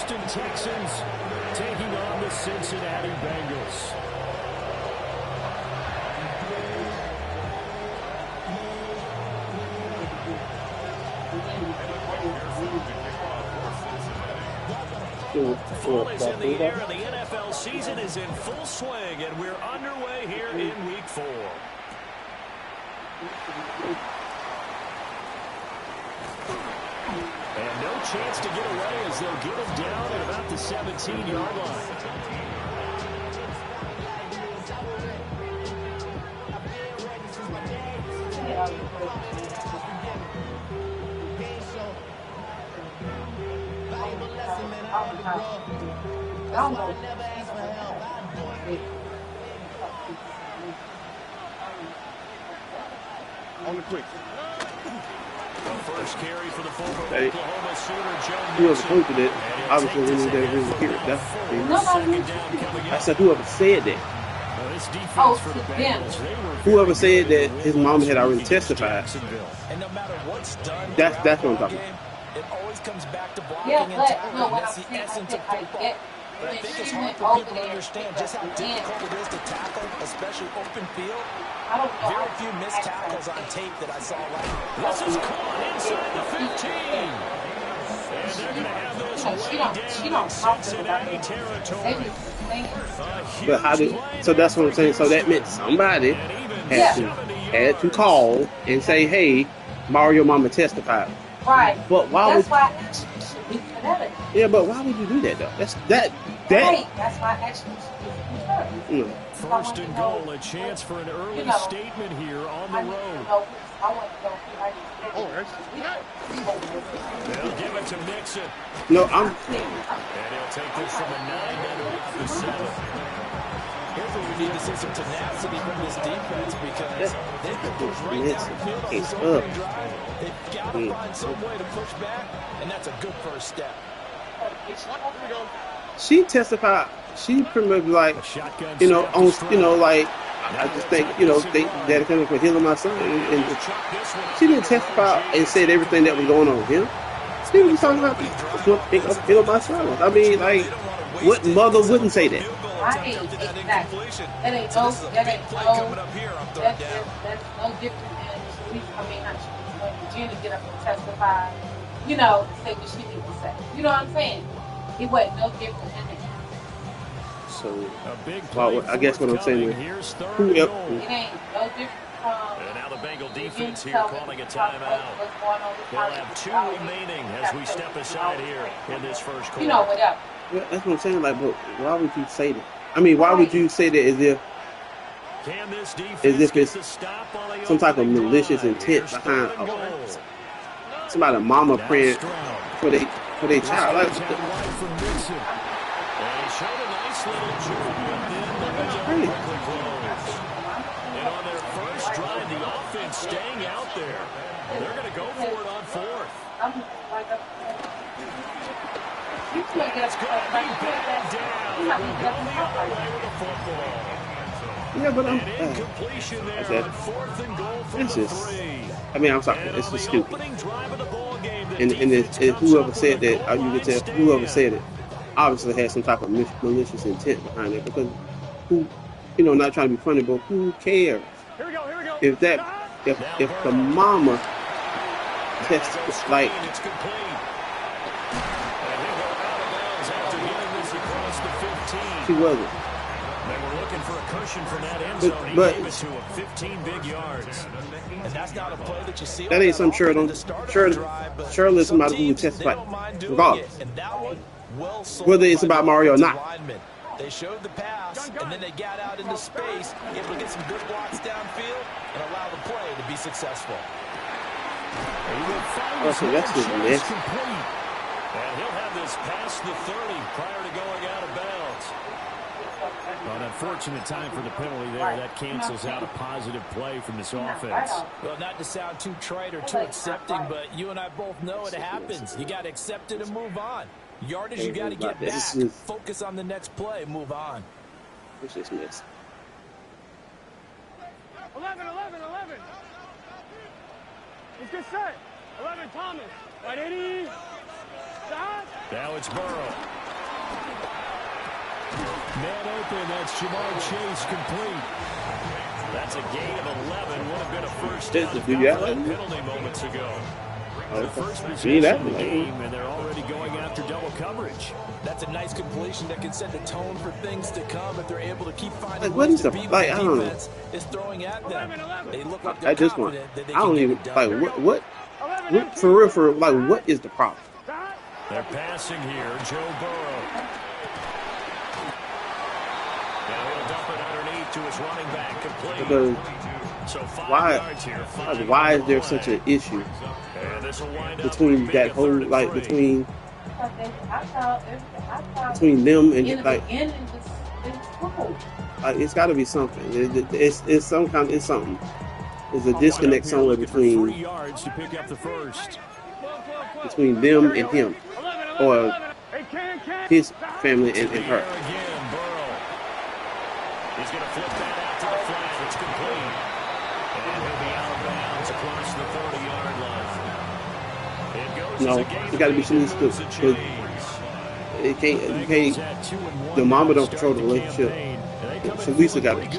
Houston Texans taking on the Cincinnati Bengals. Fall is in the air, and the NFL season is in full swing, and we're underway here in Week 4. And no chance to get away as they'll get him down at about the 17-yard line. On the quick. First carry for the former Oklahoma Sooner, Joe whoever posted it, obviously we knew that it was here. I said whoever said that. Whoever said that his mom had already testified. That's what I'm talking about. It always comes back to blocking and tackling. That's the essence of football. But I think it's hard for people to understand just how difficult it is to tackle, especially open field. Very few missed tackles on tape that I saw last night. This is caught inside the 15. And they're going to have this way down in Cincinnati territory. But how did? So that's what I'm saying. So that meant somebody had to call and say, "Hey, Mario Mama testified." Right. But why that's would? Why, yeah, but why would you do that though? That. Right. That's why actually. First and goal, a chance for an early statement here on the road. They'll give it to Mixon. No, And he'll take this from a 9 to the 7. Here's where we need to see some tenacity from this defense because they've been pushed right downfield on this opening drive. They've got to find some way to push back, and that's a good first step. She testified. She pretty much like, like I just think they dedicated for healing my son, and she didn't testify and said everything that was going on with him. She was talking about healing my son. I mean, like, what mother wouldn't say that? Right, exactly. That's no different than when Virginia get up and testify, say what she needs to say. You know what I'm saying? It wasn't no different than that. So, I guess what I'm saying is, it ain't no different from. And now the Bengal defense here calling a timeout. They'll have 2 remaining as we step aside here in this first quarter. Whatever. Yeah, that's what I'm saying. Like, but why would you say that? I mean, why would you say that as if it's some type of malicious intent behind somebody, mama praying for their child? Like, And he showed a nice little jump, but then the window quickly closed. And on their first drive, the offense staying out there. They're going to go for it on 4th. It's going to be batted down. We'll go the other way with the football. yeah, but Incompletion there on 4th and goal from the 3. I mean, I'm sorry, it's just stupid. Drive of the ball game, And whoever said that, you could tell whoever said it obviously had some type of malicious intent behind it, because not trying to be funny, but who cares? Here we go. If the mama tests like. It's complete. And he'll go out of bounds after getting this across the 15. She wasn't. They were looking for a cushion from that end zone. He gave it to him 15 big yards. And that's not a play that you see. That ain't some surely somebody who would testify regardless. Whether it's about Mario or not. They showed the pass, and then they got out into space, able to get some good blocks downfield, and allow the play to be successful. Okay, that's just nasty. And he'll have this past the 30 prior to going out of bounds. An unfortunate time for the penalty there. That cancels out a positive play from this offense. Well, not to sound too trite or too accepting, but you and I both know it happens. You got to accept it and move on. Yardage, you got to get back. Focus on the next play. Move on. It's just missed. 11. Let's get set. 11, Thomas. Right, Eddie. Stop. Now it's Burrow. Man open, that's Jamar Chase complete. That's a gain of 11. Would have been a first down if not for that penalty moments ago. The first possession of the game, and they're already going after double coverage. That's a nice completion that can set the tone for things to come if they're able to keep finding what is the I don't know. Is throwing at them. They look like at this point, I don't even what for real like what is the problem? They're passing here, Joe Burrow. Now he'll dump it underneath to his running back, complete. Because so 5 yards here. Why is there such an issue between that whole between them and it's got to be something. It's some kind. It's something. There's a disconnect somewhere between them and him, or his family and her. He's going to flip that out to the flat. It's complete. And he'll be out of bounds across the 30-yard line. It goes No, it got to be something good. You can't. The mama don't control the relationship. So Lisa got it.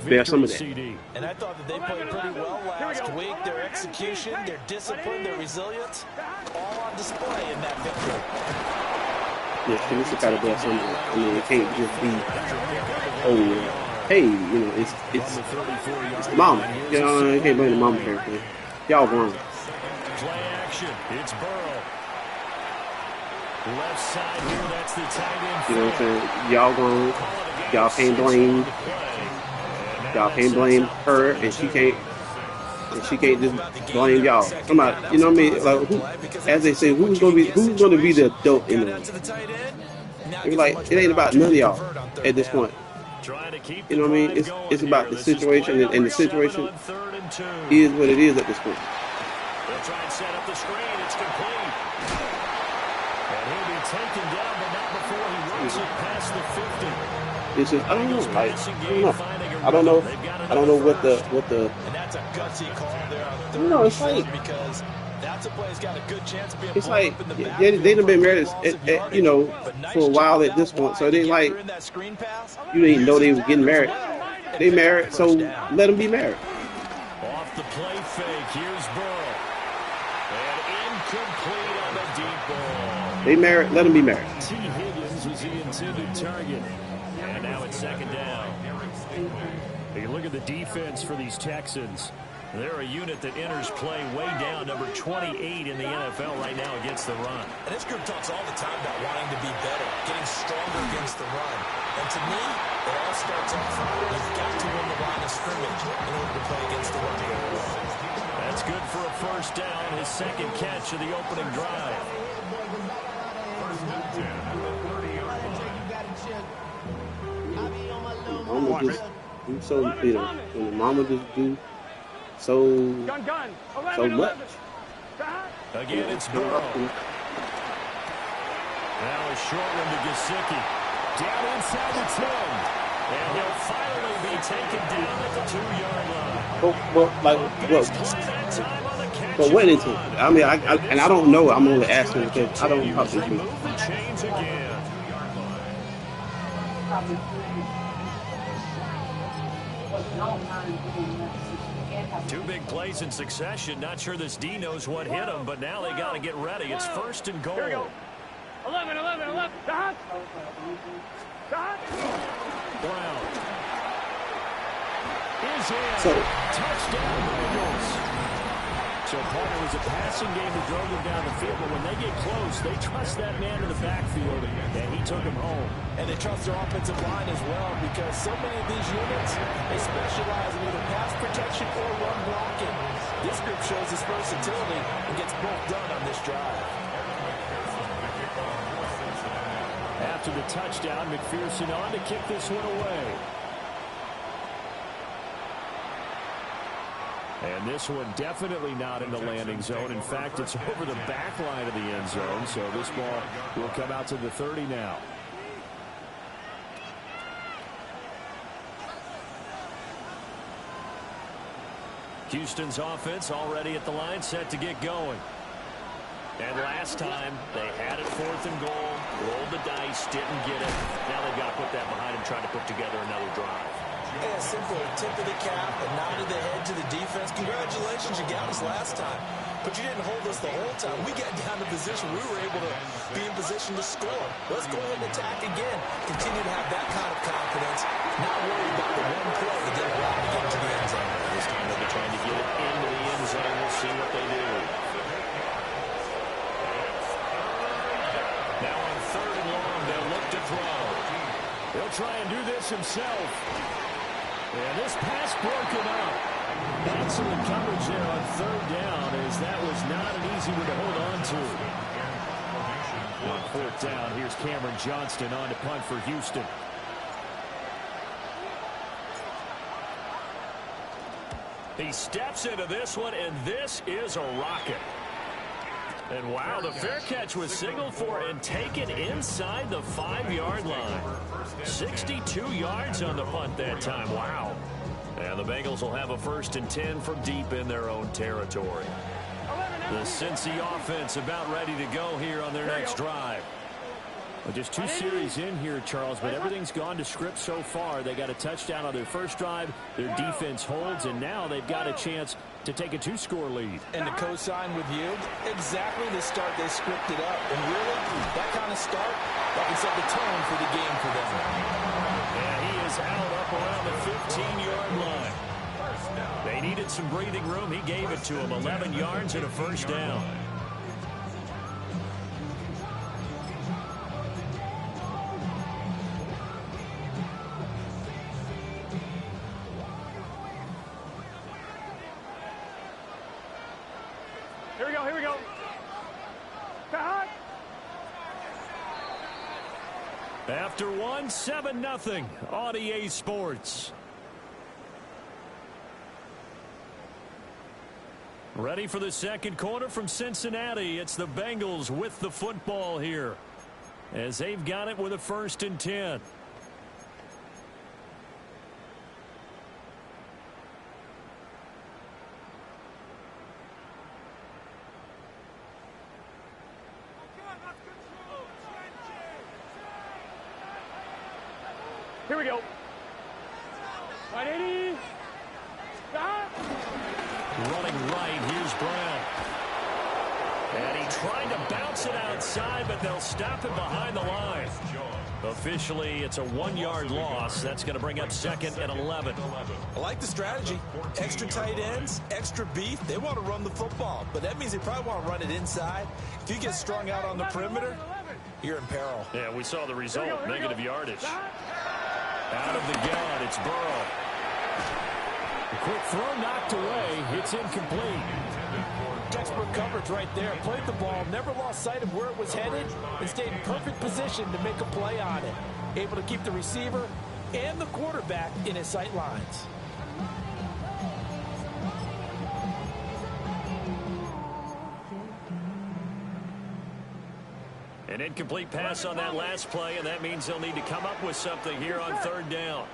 Bear some of that. And I thought that they played pretty well last week. Their execution, their discipline, their resilience, all on display in that victory. Yes, Lisa got to bear some of that. I mean, it can't just be, hey, it's the mama. You know, you can't blame the mama for everything. Y'all wrong. Play action. It's Burrow. Left side here, that's the tight end. You know what I'm saying? Y'all can't blame her, and she can't just blame y'all. Somebody, you know what I mean? Like, as they say, who's gonna be the adult in the room? It's like it ain't about none of y'all at this point. You know what I mean? It's about the situation, and the situation is what it is at this point. They'll try and set up the screen. It's complete. And he'll be taken down, but not before he runs it past the 50. It's just, I don't know. I don't know what the. And that's a gutsy call there. I don't know. It's like because that's a play's got a good chance of being. It's like they done been married, for a while at this point. So they like you didn't know they was getting married. They married, so let them be married. Off the play fake, here's Burrow. And incomplete on the deep ball. They married, let them be married. T. Higgins was the intended target. And now it's second down. You look at the defense for these Texans. They're a unit that enters play way down, number 28 in the NFL right now against the run. And this group talks all the time about wanting to be better, getting stronger against the run. And to me, it all starts off, you've got to win the line of scrimmage in order to play against the run. That's good for a first down, his second catch of the opening drive. Mama just do so, when the mama just do so much. Again, it's Burrow. Now a short one to Gesicki. Down inside the 10. And he'll finally be taken down at the 2-yard line. But what is it? I mean, I don't know. I'm only asking because I don't know. Chains again. Two big plays in succession. Not sure this D knows what hit him, but now they got to get ready. It's first and goal. 11. Dot. Brown. Is in. Touchdown, Bengals. So, partner, was a passing game that drove them down the field, but when they get close, they trust that man in the backfield, and he took him home. And they trust their offensive line as well, because so many of these units, they specialize in either pass protection or run blocking. This group shows its versatility and gets both done on this drive. After the touchdown, McPherson on to kick this one away. And this one definitely not in the landing zone. In fact, it's over the back line of the end zone. So this ball will come out to the 30 now. Houston's offense already at the line, set to get going. And last time, they had it 4th and goal, rolled the dice, didn't get it. Now they've got to put that behind them, trying to put together another drive. Yeah, simple tip of the cap, a nod of the head to the defense. Congratulations, you got us last time. But you didn't hold us the whole time. We got down to position. We were able to be in position to score. Let's go ahead and attack again. Continue to have that kind of confidence. Not worry about the one play that didn't allow to get into the end zone. This time they'll be trying to get it into the end zone. We'll see what they do. Now on 3rd and long, they'll look to throw. He'll try and do this himself. And this pass broken up. Excellent coverage there on 3rd down, as that was not an easy one to hold on to. On 4th down, here's Cameron Johnston on to punt for Houston. He steps into this one, and this is a rocket. And wow, the fair catch was signaled for and taken inside the 5-yard line. 62 yards on the punt that time. Wow. And the Bengals will have a 1st and 10 from deep in their own territory. The Cincy offense about ready to go here on their next drive. Well, just 2 series in here, Charles, but everything's gone to script so far. They got a touchdown on their first drive. Their defense holds, and now they've got a chance to take a 2-score lead. And to co-sign with you, exactly the start they scripted up. And really, that kind of start, that can set the tone for the game for them. And he is out up around the 15-yard line. They needed some breathing room. He gave it to them. 11 yards and a 1st down. Here we go. Cut. After 1, 7-0 on EA Sports. Ready for the second quarter from Cincinnati. It's the Bengals with the football here, as they've got it with a 1st and 10. Here we go. 180. Stop. Running right, here's Brown. And he tried to bounce it outside, but they'll stop it behind the line. Officially, it's a 1-yard loss. That's going to bring up 2nd and 11. I like the strategy. Extra tight ends, extra beef. They want to run the football, but that means they probably want to run it inside. If you get strung out on the perimeter, you're in peril. Yeah, we saw the result, negative yardage. Out of the gun, it's Burrow. A quick throw knocked away. It's incomplete. Textbook coverage right there. Played the ball, never lost sight of where it was headed, and stayed in perfect position to make a play on it. Able to keep the receiver and the quarterback in his sight lines. An incomplete pass on that last play, and that means they'll need to come up with something here on 3rd down.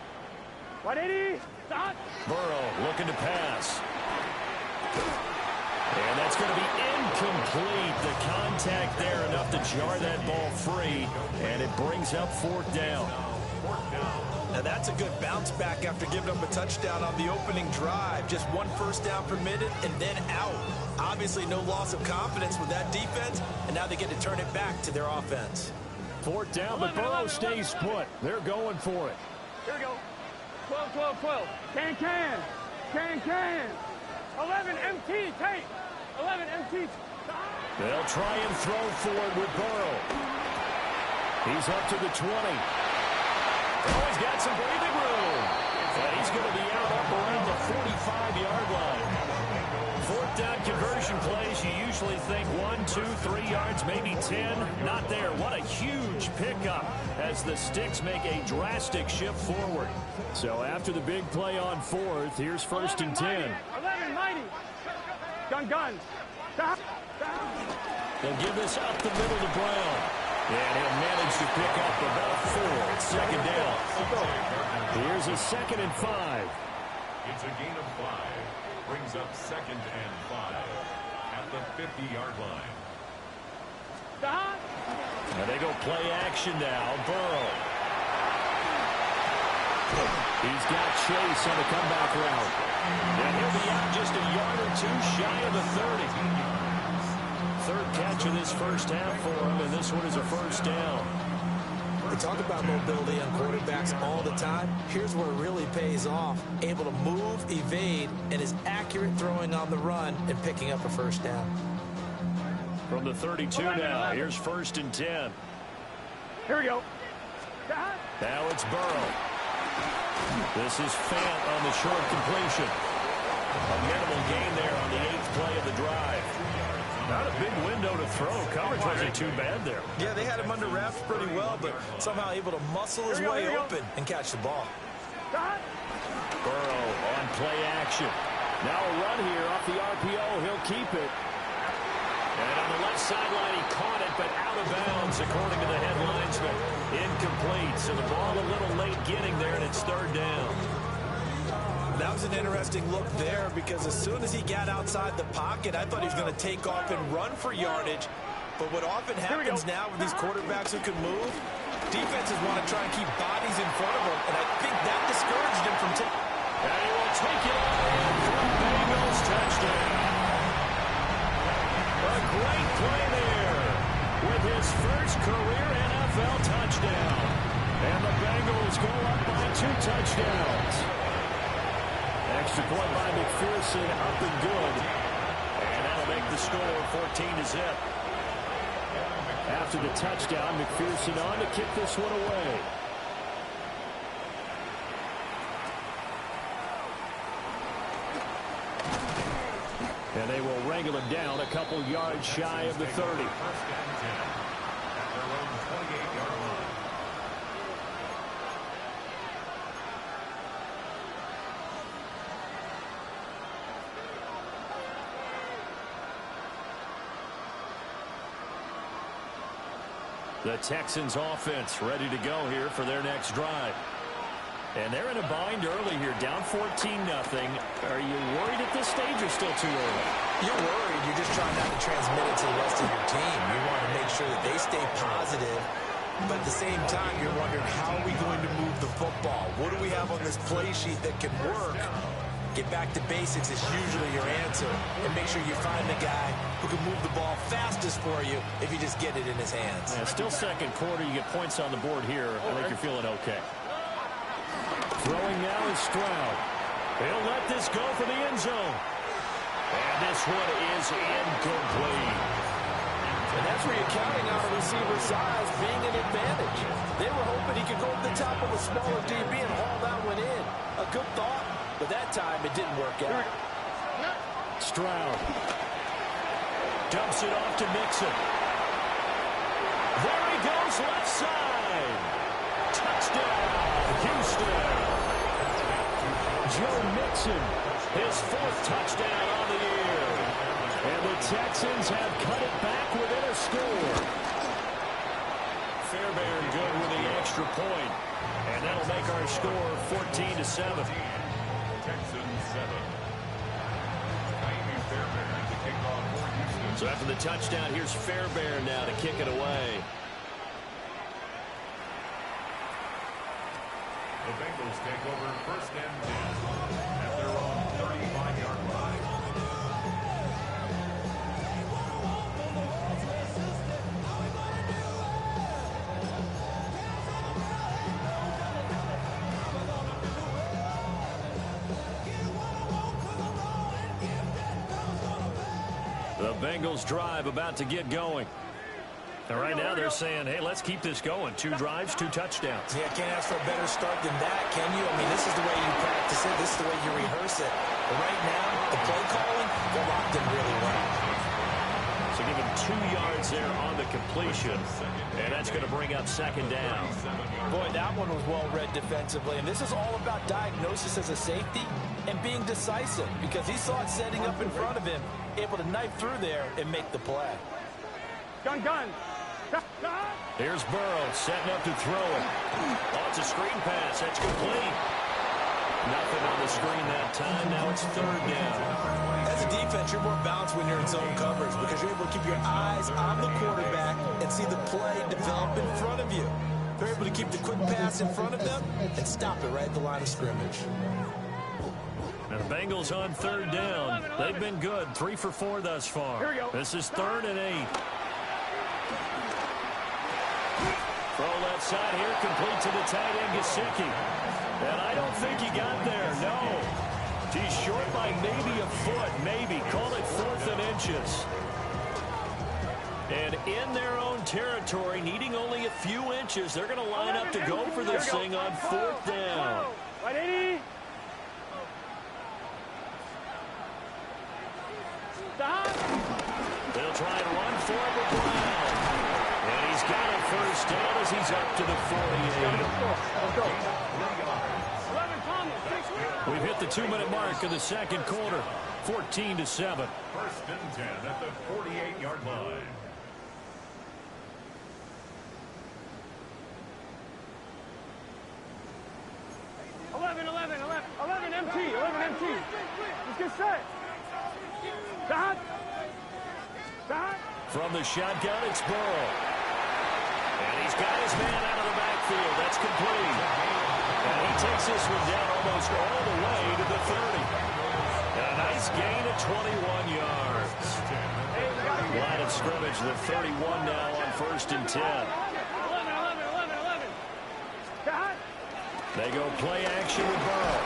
180. Stop. Burrow looking to pass. And that's going to be incomplete. The contact there enough to jar that ball free, and it brings up 4th down. Now that's a good bounce back after giving up a touchdown on the opening drive. Just 1 first down permitted and then out. Obviously no loss of confidence with that defense, and now they get to turn it back to their offense. 4th down, but Burrow stays put. They're going for it. Here we go. 12, 12, 12. Can. 11 MT. Take. 11 MT. They'll try and throw for it with Burrow. He's up to the 20. Oh, he's got some breathing room. And he's going to be out up around the 45-yard line. 4th down conversion plays, you usually think 1, 2, 3 yards, maybe 10. Not there. What a huge pickup as the Sticks make a drastic shift forward. So after the big play on 4th, here's 1st and 10. 11, mighty. Gun. Stop. They'll give this up the middle to Brown. And he'll manage to pick up about 4. It's 2nd down. Here's a 2nd and 5. It's a gain of 5. Brings up 2nd and 5 at the 50-yard line. And they go play action now. Burrow. He's got Chase on the comeback route. And he'll be out just a yard or two shy of the 30. Third catch of this first half for him, and this one is a first down. We talk about mobility on quarterbacks all the time. Here's where it really pays off. Able to move, evade, and is accurate throwing on the run and picking up a first down. From the 32 now, here's 1st and 10. Here we go. Now it's Burrow. This is Fant on the short completion. A minimal gain there on the 8th play of the drive. Not a big window to throw. Coverage wasn't too bad there. Yeah, they had him under wraps pretty well, but somehow able to muscle his way open and catch the ball. Burrow on play action. Now a run here off the RPO. He'll keep it. And on the left sideline, he caught it, but out of bounds, according to the head linesman. Incomplete, so the ball a little late getting there, and it's 3rd down. That was an interesting look there because as soon as he got outside the pocket, I thought he was going to take off and run for yardage. But what often happens now with these quarterbacks who can move, defenses want to try and keep bodies in front of them, and I think that discouraged him from taking. And he will take it all for the Bengals touchdown. A great play there with his first career NFL touchdown. And the Bengals go up by 2 touchdowns. Extra point by McPherson, up and good. And that'll make the score 14-0. After the touchdown, McPherson on to kick this one away. And they will wrangle him down a couple yards shy of the 30. The Texans offense ready to go here for their next drive. And they're in a bind early here, down 14-0. Are you worried at this stage or still too early? You're worried. You're just trying not to transmit it to the rest of your team. You want to make sure that they stay positive. But at the same time, you're wondering, how are we going to move the football? What do we have on this play sheet that can work? Get back to basics is usually your answer. And make sure you find the guy who can move the ball fastest for you if you just get it in his hands. Yeah, still second quarter. You get points on the board here. I think you're feeling okay. Throwing now is Stroud. He'll let this go for the end zone. And this one is incomplete. And that's where you're counting on a receiver's size being an advantage. They were hoping he could go to the top of a smaller DB and haul that one in. A good thought, but that time it didn't work out. Stroud dumps it off to Mixon. There he goes, left side. Touchdown, Houston. Joe Mixon, his 4th touchdown on the year. And the Texans have cut it back within a score. Fairbairn good with the extra point. And that'll make our score 14-7. Texans 7. Fairbairn to kick off for Houston. So after the touchdown, here's Fairbairn now to kick it away. The Bengals take over 1st and 10 at their own 35-yard line. The Bengals drive about to get going. And right now they're saying, hey, let's keep this going. 2 drives, 2 touchdowns. Yeah, can't ask for a better start than that, can you? I mean, this is the way you practice it. This is the way you rehearse it. But right now, the play calling, they're locked in really well. So give him 2 yards there on the completion. And that's going to bring up 2nd down. Boy, that one was well read defensively. And this is all about diagnosis as a safety and being decisive, because he saw it setting up in front of him, able to knife through there and make the play. Gun. Here's Burrow setting up to throw it. Oh, it's a screen pass. That's complete. Nothing on the screen that time. Now it's 3rd down. As a defense, you're more balanced when you're in zone coverage because you're able to keep your eyes on the quarterback and see the play develop keep the quick pass in front of them and stop it right at the line of scrimmage. And the Bengals on third down. They've been good. 3 for 4 thus far. This is 3rd and 8. Throw left side here, complete to the tight end, Gesicki. And I don't think he got there, no. He's short by maybe a foot, maybe. Call it 4th and inches. And in their own territory, needing only a few inches, they're going to line up to go for this thing on 4th down. They'll try and run for it with Brown. And he's got a first down as he's up to the 48. We've hit the 2-minute mark of the second quarter. 14-7. 1st and 10 at the 48-yard line. MT. Let's get set. From the shotgun, it's Burrow. And he's got his man out of the backfield. That's complete. And he takes this one down almost all the way to the 30. And a nice gain of 21 yards. Line of scrimmage, the 31 now on 1st and 10. 11. They go play action with Burrow.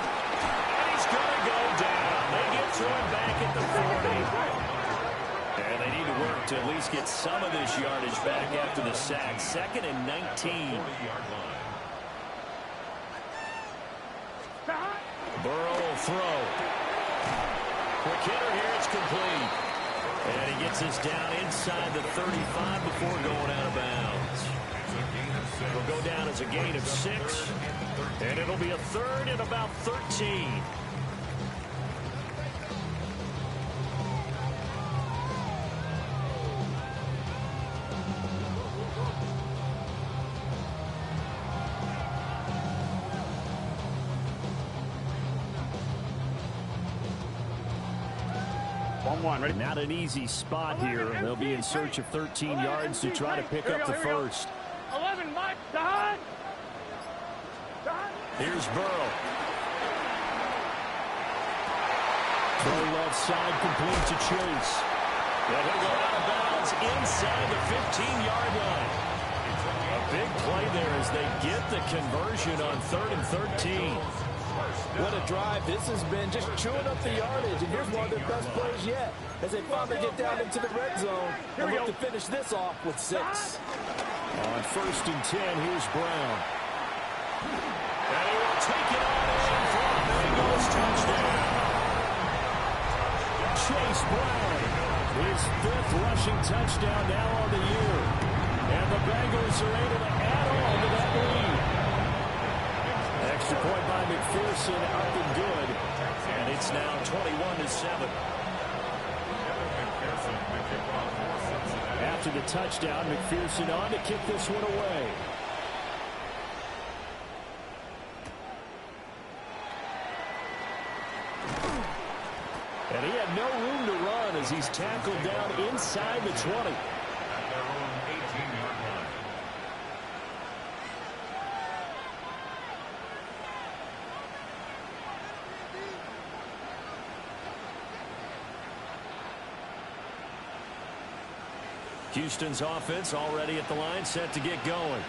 And he's going to go down. They get through him back at the 40. And they need to work to at least get some of this yardage back after the sack. 2nd and 19. Burrow will throw. Quick hitter here. It's complete. And he gets us down inside the 35 before going out of bounds. It'll go down as a gain of 6. And it'll be a 3rd and about 13. Ready? Not an easy spot here. They'll be in search of 13 yards to try to pick up the first. 11, Mike. Here's Burrow. Throw left side, complete to Chase. And he'll go out of bounds inside the 15-yard line. A big play there as they get the conversion on 3rd and 13. What a drive this has been, just chewing up the yardage. And here's one of their best plays yet as they finally get down into the red zone and look to finish this off with 6. On 1st and 10, here's Brown. And he will take it on in for a Bengals touchdown. Chase Brown, his 5th rushing touchdown now on the year. And the Bengals are able to add on to that lead. Extra point by McPherson, up and good. And it's now 21-7. After the touchdown, McPherson on to kick this one away. And he had no room to run as he's tackled down inside the 20. Houston's offense already at the line, set to get going.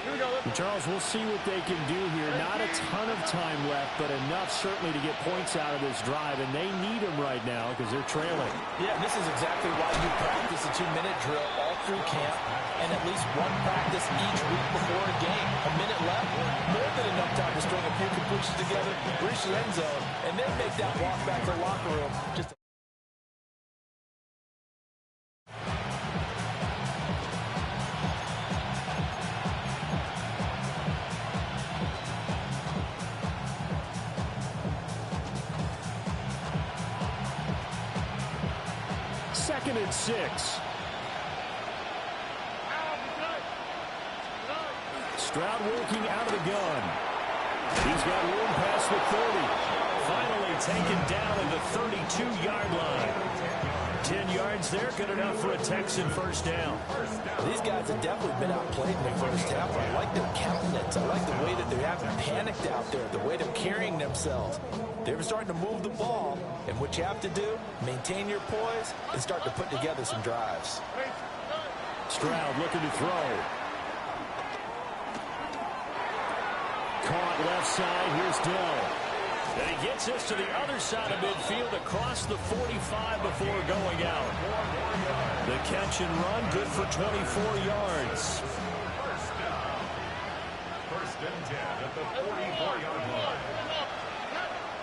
And Charles, we'll see what they can do here. Not a ton of time left, but enough certainly to get points out of this drive, and they need them right now because they're trailing. Yeah, this is exactly why you practice a 2-minute drill all through camp and at least one practice each week before a game. A minute left, more than enough time to string a few completions together, reach the end zone, and then make that walk back to the locker room just Second and 6. Stroud working out of the gun. He's got room past the 30. Finally taken down at the 32-yard line. 10 yards there, good enough for a Texan first down. These guys defense has definitely been outplayed in the first half. I like their countenance. I like the way that they haven't panicked out there, the way they're carrying themselves. They're starting to move the ball, and what you have to do, maintain your poise and start to put together some drives. Stroud looking to throw. Caught left side. Here's Dell. And he gets this to the other side of midfield across the 45 before going out. The catch and run, good for 24 yards. First and 10 at the 44-yard line.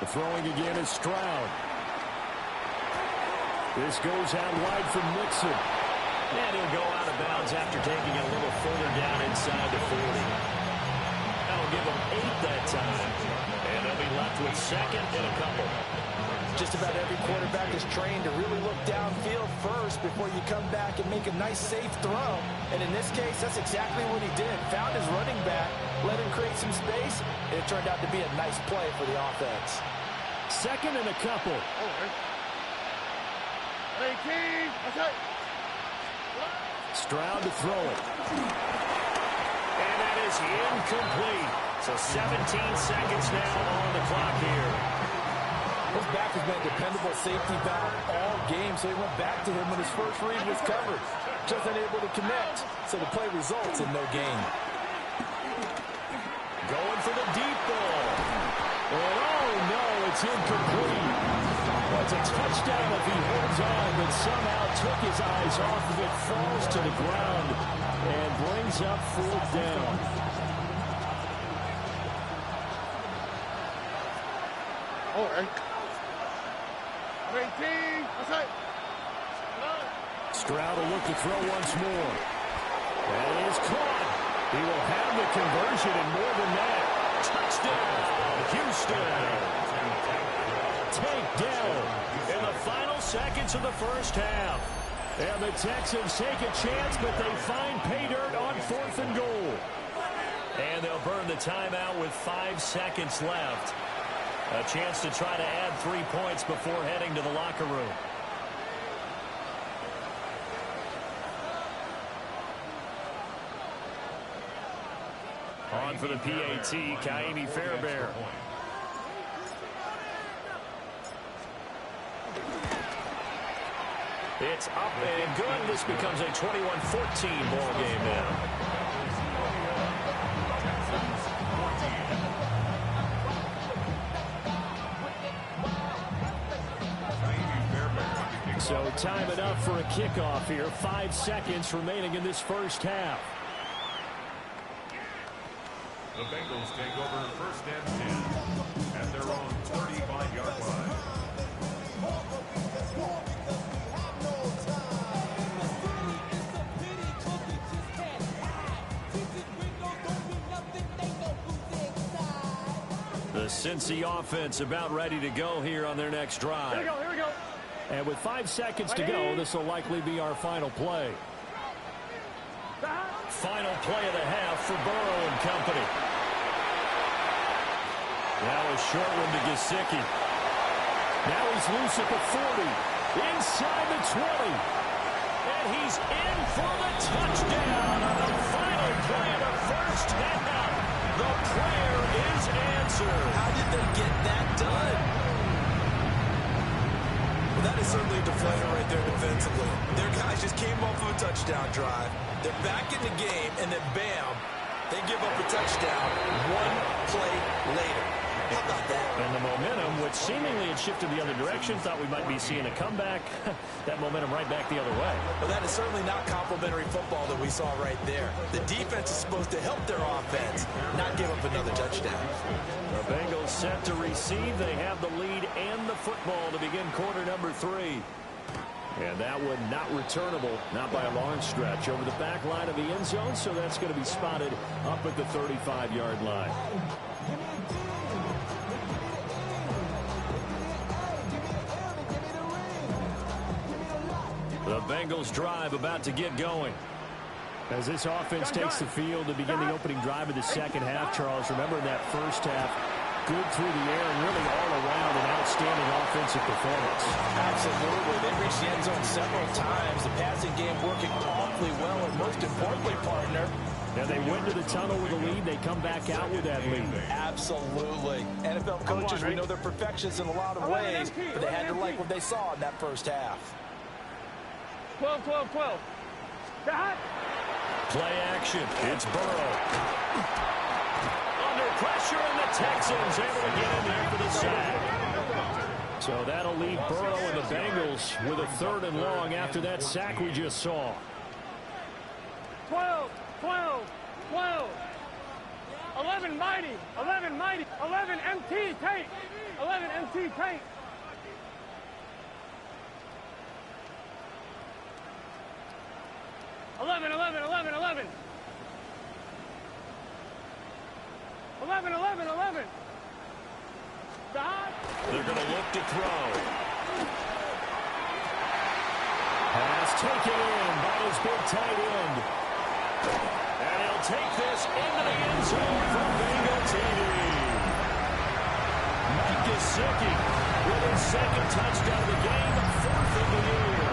The throwing again is Stroud. This goes out wide from Mixon. And he'll go out of bounds after taking it a little further down inside the 40. That'll give him 8 that time. And they'll be left with second and a couple. Just about every quarterback is trained to really look downfield first before you come back and make a nice, safe throw. And in this case, that's exactly what he did. Found his running back, let him create some space, and it turned out to be a nice play for the offense. Second and a couple. Stroud to throw it. And that is incomplete. So 17 seconds now on the clock here. His back has been a dependable safety valve all game, so he went back to him when his first read was covered. Just unable to connect, so the play results in no gain. Going for the deep ball. And oh no, it's incomplete. Well, it's a touchdown if he holds on, but somehow took his eyes off of it, falls to the ground, and brings up fourth down. All right. 18. Stroud will look to throw once more. That is caught. He will have the conversion and more than that. Touchdown, Houston. Takedown in the final seconds of the first half. And the Texans take a chance, but they find pay dirt on 4th and goal. And they'll burn the timeout with 5 seconds left. A chance to try to add 3 points before heading to the locker room. On for the PAT, Ka'imi Fairbairn. It's up and good. This becomes a 21-14 ball game now. So time it up for a kickoff here. 5 seconds remaining in this first half. The Bengals take over first and 10 at their own 35-yard line. The Cincy offense about ready to go here on their next drive. Here we go. And with 5 seconds to go, this will likely be our final play. Final play of the half for Burrow and company. Now a short one to Gesicki. Now he's loose at the 40. Inside the 20. And he's in for the touchdown on the final play of the first half. The prayer is answered. How did they get that done? Well, that is certainly a deflator right there defensively. Their guys just came off of a touchdown drive. They're back in the game, and then bam, they give up a touchdown 1 play later. How about that? And the momentum, which seemingly had shifted the other direction, thought we might be seeing a comeback. That momentum right back the other way. Well, that is certainly not complimentary football that we saw right there. The defense is supposed to help their offense, not give up another touchdown. The Bengals set to receive. They have the lead and the football to begin quarter number 3. And that one not returnable, not by a long stretch, over the back line of the end zone, so that's going to be spotted up at the 35-yard line. The Bengals drive about to get going. As this offense takes the field to begin the opening drive of the second half, Charles, remember in that first half, good through the air and really all around an outstanding offensive performance. Absolutely. They reached the end zone several times. The passing game working awfully well, and most importantly, And they went to the tunnel with a lead. They come back out with that lead. Absolutely. NFL coaches, we know they're perfectionists in a lot of ways, but they had to like what they saw in that first half. 12, 12, 12. Dot. Play action. It's Burrow. Under pressure, and the Texans able to get in there for the sack. So that'll leave Burrow and the Bengals with a 3rd and long after that sack we just saw. 12, 12, 12. 11 mighty, 11 mighty, 11 MT tape, 11 MT tape. 11, 11, 11, 11. 11, 11, 11. Dot. They're going to look to throw. Pass taken in by his big tight end. And he'll take this into the end zone from Bengal TD. Mike Gesicki with his 2nd touchdown of the game, 4th of the year.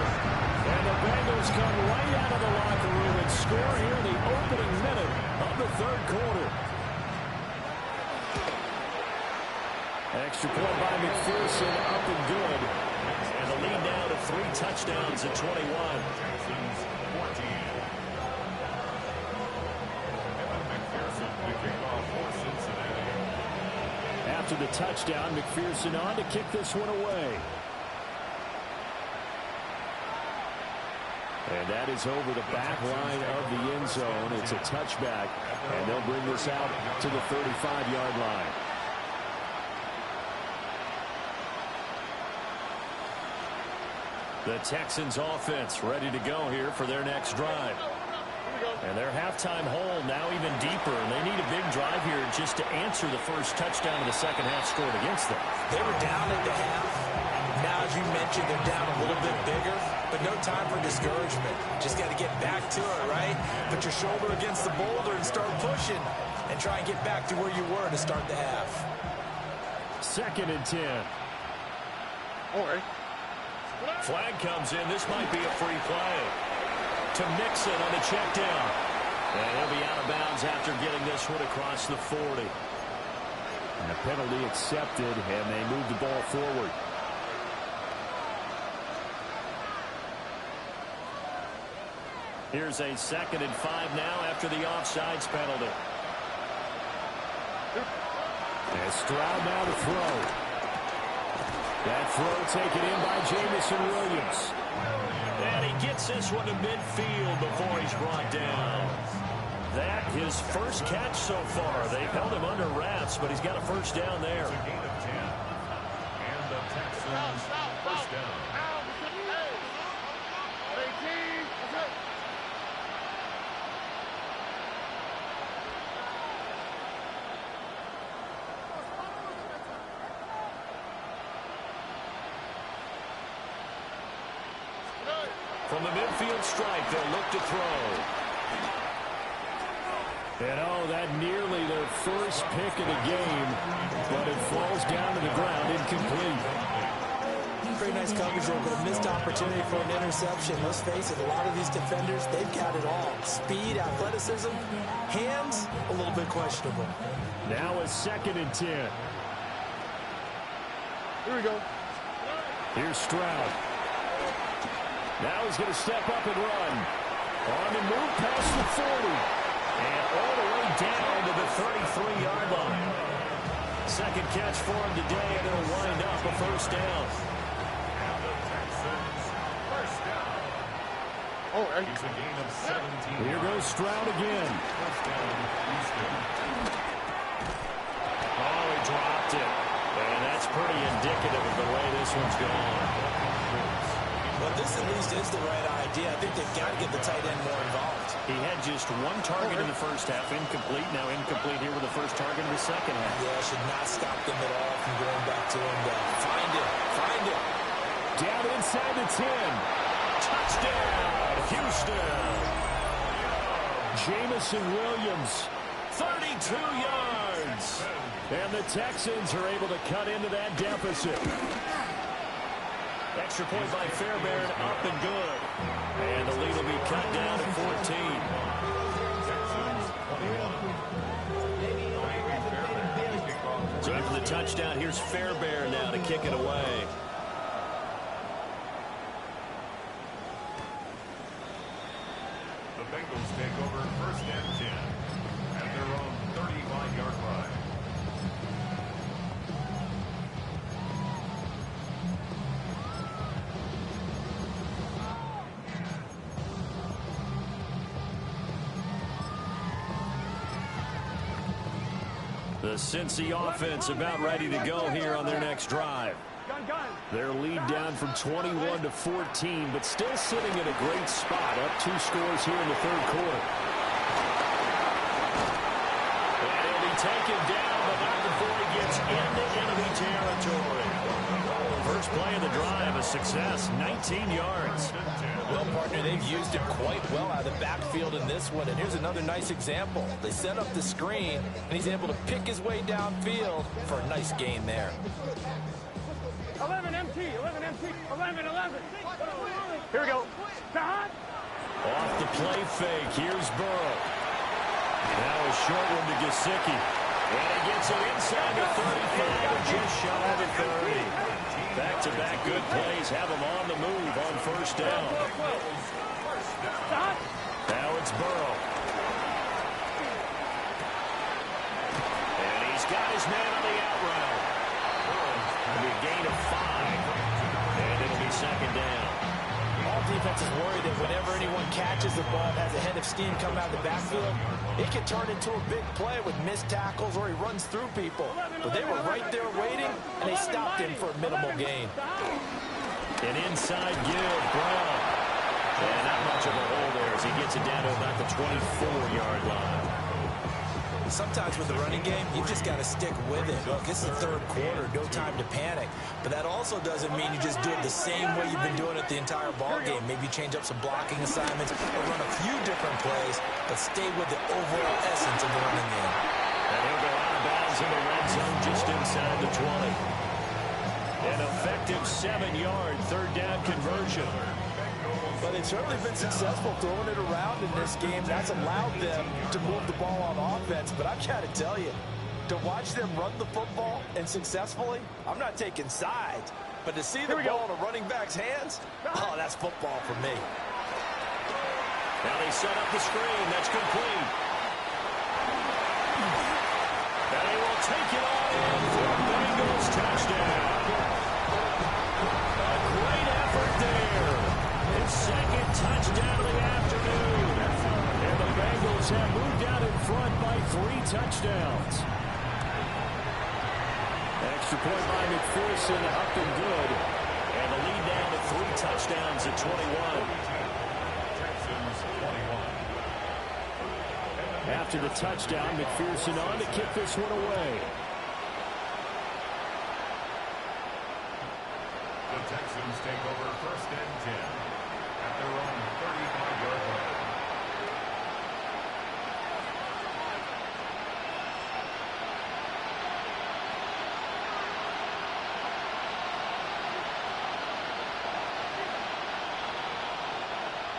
And the Bengals come right out of the locker room and score here in the opening minute of the 3rd quarter. Extra point by McPherson, up and good. And the lead now to 3 touchdowns at 21. After the touchdown, McPherson on to kick this one away. And that is over the back line of the end zone. It's a touchback, and they'll bring this out to the 35-yard line. The Texans offense ready to go here for their next drive. And their halftime hole now even deeper, and they need a big drive here just to answer the first touchdown of the second half scored against them. They were down at the half. Now, as you mentioned, they're down a little bit bigger, but no time for discouragement. Just got to get back to it, right? Put your shoulder against the boulder and start pushing and try and get back to where you were to start the half. 2nd and 10. All right. Flag comes in. This might be a free play. To Mixon on the check down. And he'll be out of bounds after getting this one across the 40. And a penalty accepted, and they move the ball forward. Here's a 2nd and 5 now after the offsides penalty. And Stroud now to throw. That throw taken in by Jamison Williams. And he gets this one to midfield before he's brought down. That his first catch so far. They've held him under wraps, but he's got a first down there. It's a gain of 10. And the Texans first down. From the midfield stripe, they'll look to throw. And oh, that nearly their first pick of the game, but it falls down to the ground incomplete. Pretty nice coverage there, but a missed opportunity for an interception. Let's face it, a lot of these defenders, they've got it all. Speed, athleticism, hands, a little bit questionable. Now a 2nd and 10. Here we go. Here's Stroud. Now he's going to step up and run. On the move past the 40. And all the way down to the 33-yard line. 2nd catch for him today, and it'll wind up a first down. And the Texans first down. All right. It's a gain of 17. Here goes Stroud again. First down, Houston. Oh, he dropped it. And that's pretty indicative of the way this one's gone. Well, this at least is the right idea. I think they've got to get the tight end more involved. He had just 1 target in the first half, incomplete. Now incomplete here with the first target in the second half. Yeah, should not stop them at all from going back to him. Find him. Find him. Down inside the 10. Touchdown, Houston. Jamison Williams, 32 yards. And the Texans are able to cut into that deficit. Extra point by Fairbairn, up and good. And the lead will be cut down to 14. Texans touchdown. Here's Fairbairn now to kick it away. The Bengals take over 1st and 10 at their own 35-yard line. The Cincy offense about ready to go here on their next drive. Their lead down from 21 to 14, but still sitting in a great spot. Up 2 scores here in the 3rd quarter. And he'll be taken down, but not before he gets into enemy territory. First play of the drive, a success, 19 yards. Well, partner, they've used him quite well out of the backfield in this one. And here's another nice example. They set up the screen, and he's able to pick his way downfield for a nice gain there. 11 MT, 11 MT, 11, 11. Here we go. Off the play fake, here's Burrow. Now a short one to Gesicki. And he gets it inside the 35, just shy of the 30. Back-to-back good plays have him on the move on 1st down. Now it's Burrow. And he's got his man on the out route. It'll be a gain of 5. And it'll be 2nd down. All defenses worry that whenever anyone catches the ball, has a head of steam coming out of the backfield, it can turn into a big play with missed tackles or he runs through people. But they were right there waiting, and they stopped him for a minimal gain. An inside give, Brown. And not much of a hole there as he gets it down to about the 24-yard line. Sometimes with the running game, you just got to stick with it. Look, it's the 3rd quarter, no time to panic. But that also doesn't mean you just do it the same way you've been doing it the entire ball game. Maybe change up some blocking assignments or run a few different plays, but stay with the overall essence of the running game. And he'll go out of bounds in the red zone just inside the 20. An effective 7-yard 3rd down conversion. But they've certainly been successful throwing it around in this game. That's allowed them to move the ball on offense. But I've got to tell you, to watch them run the football and successfully, I'm not taking sides. But to see the ball in a running back's hands, oh, that's football for me. Now they set up the screen. That's complete. And they will take it on in for a Bengals touchdown. A great effort there. His 2nd touchdown of the afternoon. And the Bengals have moved out in front by 3 touchdowns. Extra point by McPherson, up and good. And the lead down to 3 touchdowns at 21. After the touchdown, McPherson on to kick this one away. The Texans take over 1st and 10 at their own 35-yard line.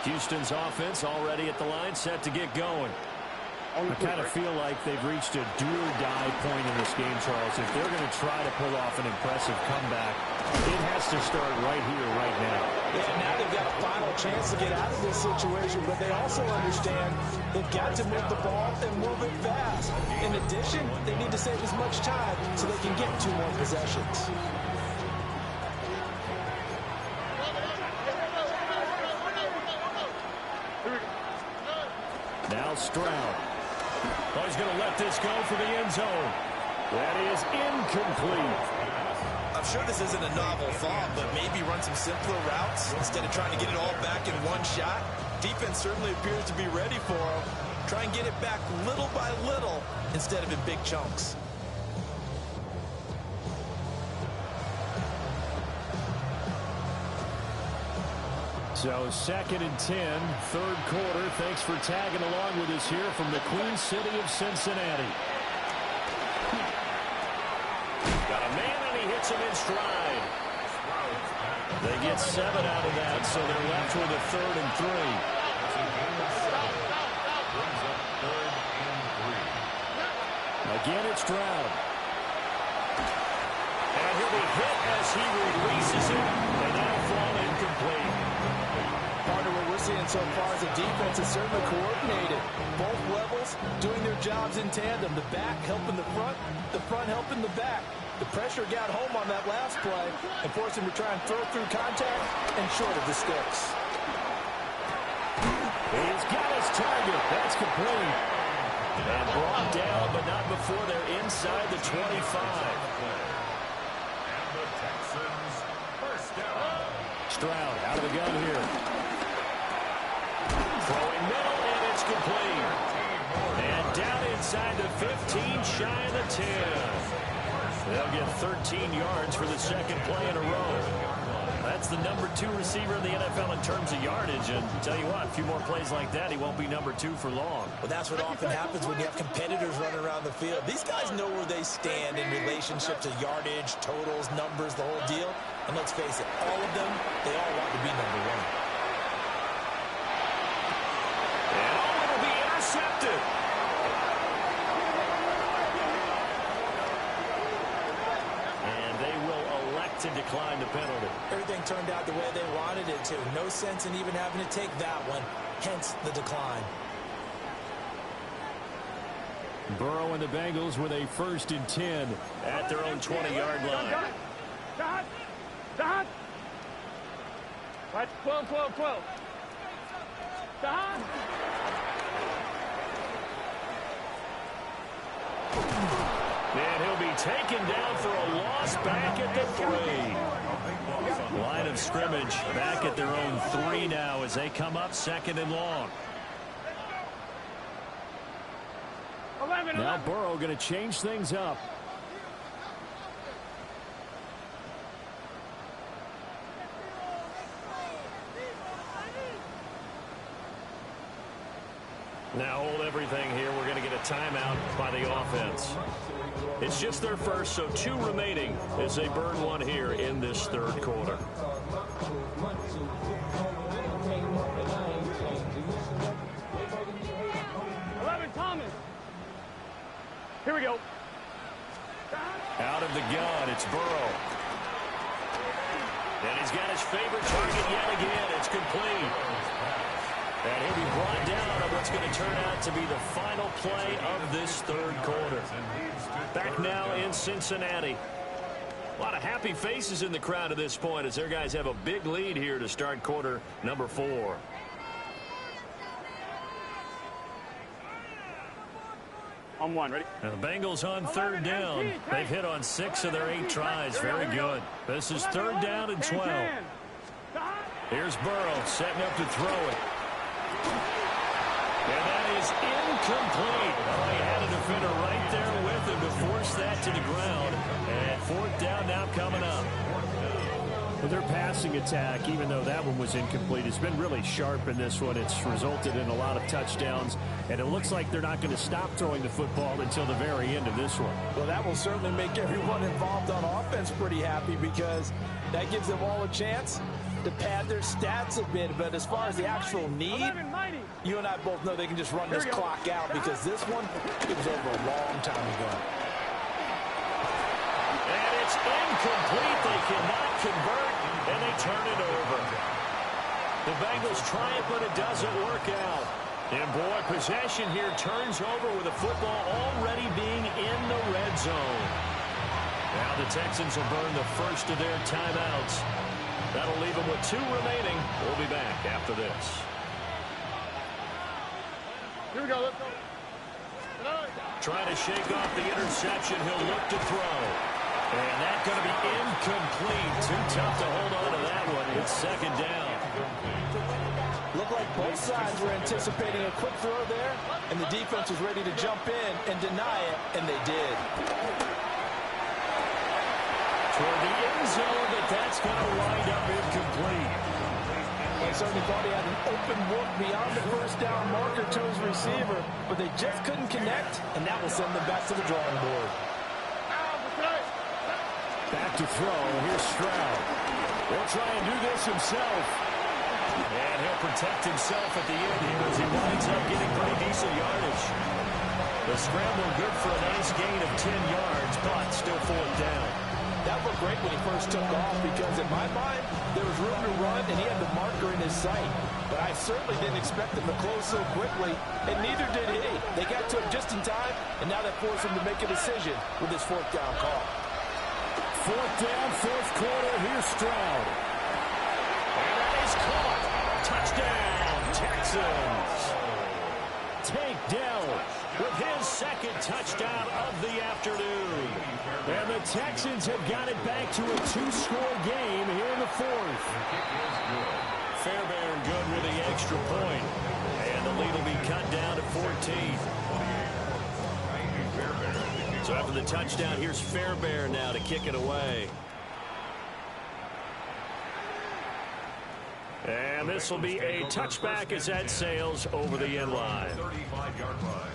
Houston's offense already at the line, set to get going. I kind of feel like they've reached a do-or-die point in this game, Charles. If they're going to try to pull off an impressive comeback, it has to start right here, right now. Yeah, now they've got a final chance to get out of this situation, but they also understand they've got to move the ball and move it fast. In addition, they need to save as much time so they can get 2 more possessions. Now Stroud. Oh, he's going to let this go for the end zone. That is incomplete. I'm sure this isn't a novel thought, but maybe run some simpler routes instead of trying to get it all back in one shot. Defense certainly appears to be ready for him. Try and get it back little by little instead of in big chunks. So 2nd and 10, 3rd quarter. Thanks for tagging along with us here from the Queen City of Cincinnati. Got a man and he hits him in stride. They get 7 out of that, so they're left with a 3rd and 3. Again, it's Stroud. he'll be hit as he releases it, and that'll fall incomplete. Part of what we're seeing so far is the defense is certainly coordinated. Both levels doing their jobs in tandem. The back helping the front helping the back. The pressure got home on that last play and forced him to try and throw through contact and short of the sticks. He's got his target. That's complete. And brought down, but not before they're inside the 25. And the Texans first down. Stroud out of the gun here. Throwing middle, and it's complete. And down inside the 15, shy of the 10. They'll get 13 yards for the second play in a row. That's the number 2 receiver in the NFL in terms of yardage. And tell you what, a few more plays like that, he won't be number 2 for long. Well, that's what often happens when you have competitors running around the field. These guys know where they stand in relationship to yardage, totals, numbers, the whole deal. And let's face it, all of them, they all want to be number 1. And it'll be intercepted. And they will elect to decline the penalty. Everything turned out the way they wanted it to. No sense in even having to take that one, hence the decline. Burrow and the Bengals with a 1st and 10 at their own 20-yard line. Stop. Right, 12. Stop. And he'll be taken down for a loss back at the 3. Line of scrimmage back at their own 3 now as they come up 2nd and long. Now Burrow going to change things up. Now hold everything here. We're going to get a timeout by the offense. It's just their first, so 2 remaining as they burn 1 here in this 3rd quarter. Thomas. Here we go. Out of the gun, it's Burrow. And he's got his favorite target yet again. It's complete. And he'll be brought down on what's going to turn out to be the final play of this 3rd quarter. Back now in Cincinnati. A lot of happy faces in the crowd at this point as their guys have a big lead here to start quarter number 4. On 1, ready? Now the Bengals on 3rd down. They've hit on 6 of their 8 tries. Very good. This is 3rd down and 12. Here's Burrow setting up to throw it. And that is incomplete. Oh, he had a defender right there with him to force that to the ground. And 4th down now coming up. Well, their passing attack, even though that one was incomplete, has been really sharp in this one. It's resulted in a lot of touchdowns, and it looks like they're not going to stop throwing the football until the very end of this one. Well, that will certainly make everyone involved on offense pretty happy because that gives them all a chance to pad their stats a bit. But as far as the actual need, you and I both know they can just run this clock out because this one, it was over a long time ago. And it's incomplete. They cannot convert, and they turn it over. The Bengals try it, but it doesn't work out. And, boy, possession here turns over with the football already being in the red zone. Now the Texans will burn the first of their timeouts. That'll leave them with 2 remaining. We'll be back after this. Here we go. Let's go. Trying to shake off the interception. He'll look to throw. And that's going to be incomplete. Too tough to hold on to that one. It's 2nd down. Looked like both sides were anticipating a quick throw there, and the defense was ready to jump in and deny it, and they did. Toward the end zone, but that's going to wind up incomplete. I certainly thought he had an open look beyond the 1st down marker to his receiver, but they just couldn't connect, and that will send them back to the drawing board. Back to throw. Here's Stroud. He'll try and do this himself. And he'll protect himself at the end here as he winds up getting pretty decent yardage. The scramble good for a nice gain of 10 yards, but still 4th down. That looked great when he first took off because in my mind, there was room to run and he had the marker in his sight. But I certainly didn't expect him to close so quickly, and neither did he. They got to him just in time, and now that forced him to make a decision with his fourth down call. Fourth down, fourth quarter. Here's Stroud. And that is caught. Touchdown, Texans. Tank Dell with his second touchdown of the afternoon. And the Texans have got it back to a two-score game here in the fourth. Fairbairn good with the extra point. And the lead will be cut down to 14. So after the touchdown, here's Fairbairn now to kick it away. And this will be a touchback as that sails over the end line. 35-yard line.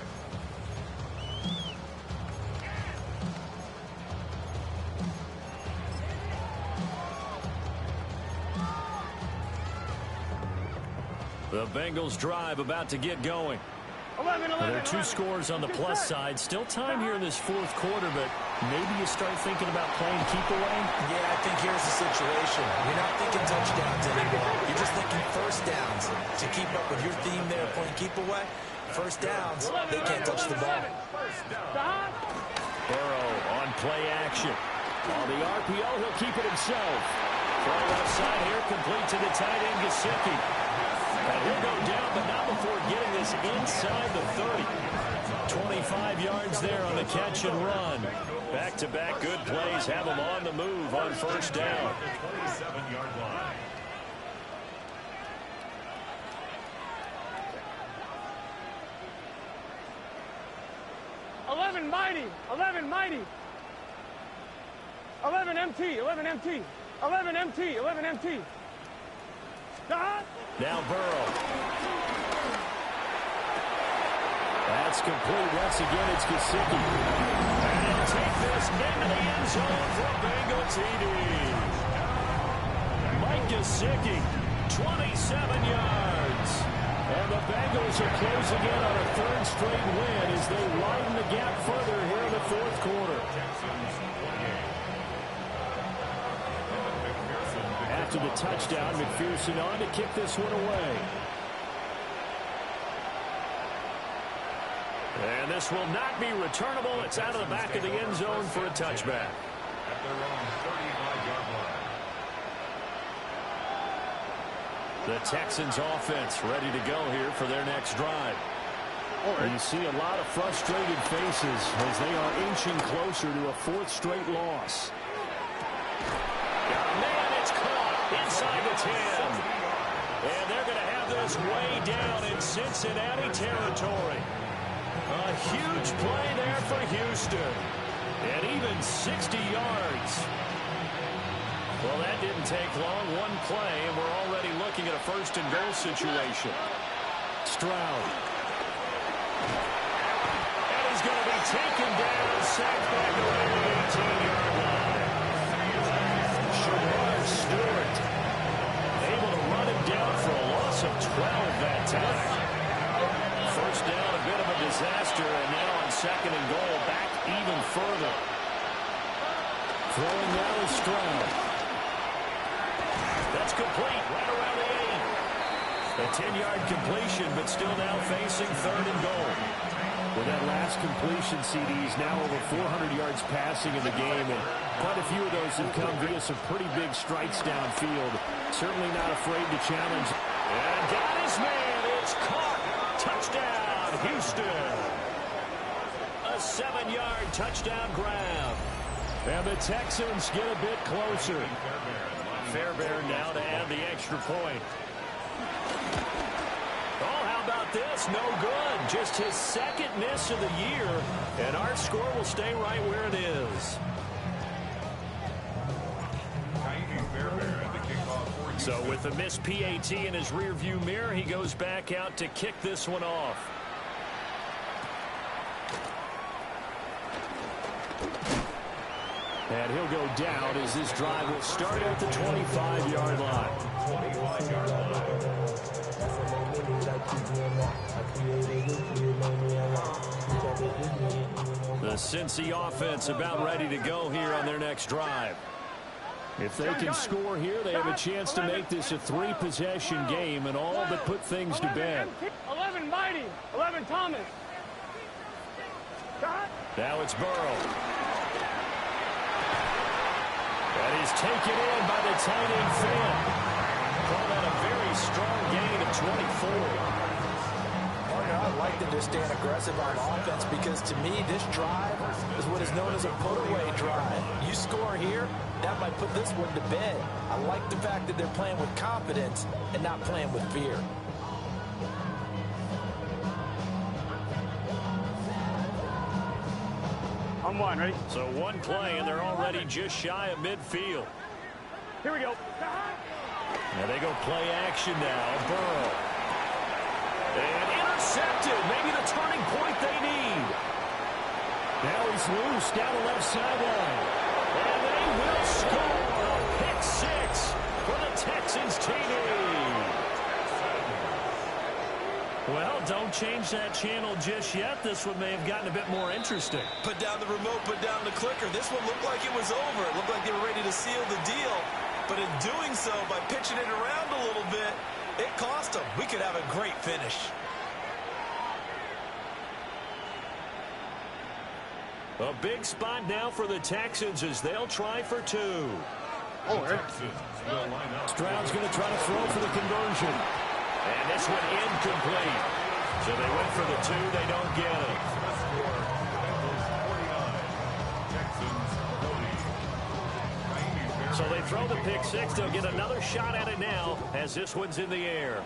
The Bengals drive about to get going. 11, There are two scores on the plus side. Still time here in this fourth quarter, but maybe you start thinking about playing keep away? Yeah, I think here's the situation. You're not thinking touchdowns anymore. You're just thinking first downs. To keep up with your theme there, playing keep away, first downs, they can't touch the ball. Burrow on play action. On the RPO, he'll keep it himself. Throw left side here, complete to the tight end, Gesicki. And he'll go down, but not before getting this inside the 30. 25 yards there on the catch and run. Back-to-back good plays have him on the move on first down. 27-yard line. Mighty, 11 mighty. 11 MT, 11 MT. 11 MT, 11 MT. Now Burrow. That's complete. Once again, it's Gesicki. And he'll take this into the end zone for a Bengal TD. Mike Gesicki, 27 yards. And the Bengals are closing in on a third straight win as they widen the gap further here in the fourth quarter. After the touchdown, McPherson on to kick this one away. And this will not be returnable. It's out of the back of the end zone for a touchback. At their own 35-yard line. The Texans offense ready to go here for their next drive. You see a lot of frustrated faces as they are inching closer to a fourth straight loss. Man, it's caught inside the 10. And they're going to have this way down in Cincinnati territory. A huge play there for Houston. And even 60 yards. Well, that didn't take long. One play, and we're already looking at a first and goal situation. Stroud. And he's going to be taken down and sacked back away to the 18-yard line. Shamar Stewart able to run him down for a loss of 12 that time. First down, a bit of a disaster, and now on second and goal, back even further. Throwing now is Stroud. That's complete, right around the 8. A 10-yard completion, but still now facing third and goal. With that last completion, CD's now over 400 yards passing in the game, and quite a few of those have come via some pretty big strikes downfield. Certainly not afraid to challenge. And got his man. It's caught. Touchdown, Houston. A 7-yard touchdown grab. And the Texans get a bit closer. Fairbairn now to add the extra point. Oh, how about this? No good. Just his second miss of the year. And our score will stay right where it is. So with the missed PAT in his rearview mirror, he goes back out to kick this one off. And he'll go down as this drive will start at the 25-yard line. 25-yard line. The Cincy offense about ready to go here on their next drive. If they can score here, they have a chance to make this a 3-possession game and all but put things to bed. 11 Mighty, 11 Thomas. Now it's Burrow. And he's taken in by the tight end Fant. Call that a very strong gain of 24. I like them to stand aggressive on offense because, to me, this drive is what is known as a put-away drive. You score here, that might put this one to bed. I like the fact that they're playing with confidence and not playing with fear. On one, ready? So one play, and they're already just shy of midfield. Here we go. Now they go play action now. Burrow. And intercepted. Maybe the turning point they need. Now he's loose down the left sideline. And they will score. Pick 6 for the Texans TD. Well, don't change that channel just yet. This one may have gotten a bit more interesting. Put down the remote, put down the clicker. This one looked like it was over. It looked like they were ready to seal the deal. But in doing so, by pitching it around a little bit, it cost them. We could have a great finish. A big spot now for the Texans as they'll try for 2. Stroud's going to try to throw for the conversion. And this one incomplete. So they went for the 2. They don't get it. So they throw the pick 6. They'll get another shot at it now as this one's in the air.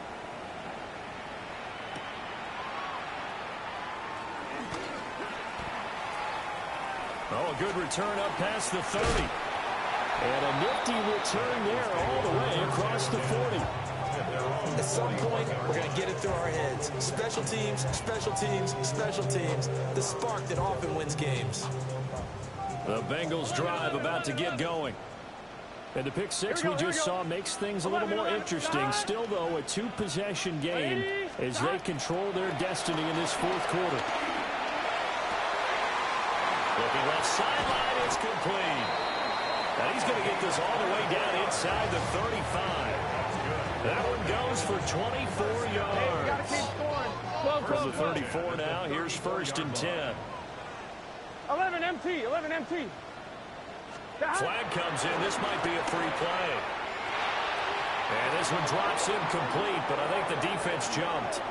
Oh, a good return up past the 30. And a nifty return there all the way across the 40. At some point, we're going to get it through our heads. Special teams, special teams, special teams. The spark that often wins games. The Bengals drive about to get going. And the pick 6 we just saw makes things a little more interesting. Still, though, a 2-possession game as they control their destiny in this 4th quarter. Looking left sideline, it's complete. Now he's going to get this all the way down inside the 35. That one goes for 24 yards. From the 34 now, here's 1st and 10. 11 MT, 11 MT. Flag comes in. This might be a free play. And this one drops incomplete, but I think the defense jumped.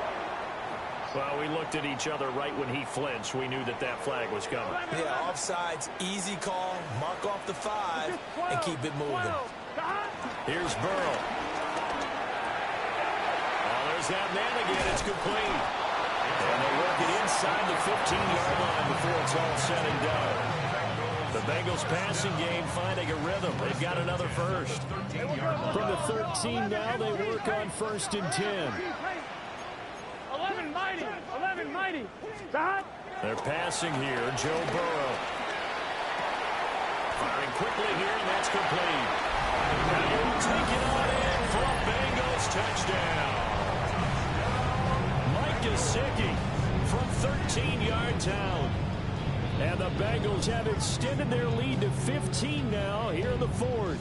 Well, we looked at each other right when he flinched. We knew that that flag was coming. Yeah, offsides, easy call, mark off the 5, and keep it moving. Here's Burrow. Oh, there's that man again. It's complete. And they work it inside the 15-yard line before it's all said and done. The Bengals passing game finding a rhythm. They've got another first. From the 13 now, they work on 1st and 10. 11 Mighty, 11 Mighty. They're passing here. Joe Burrow. Firing quickly here, and that's complete. Now he'll take it on in for a Bengals touchdown. Mike Gesicki from 13 yards out. And the Bengals have extended their lead to 15 now here in the 4th.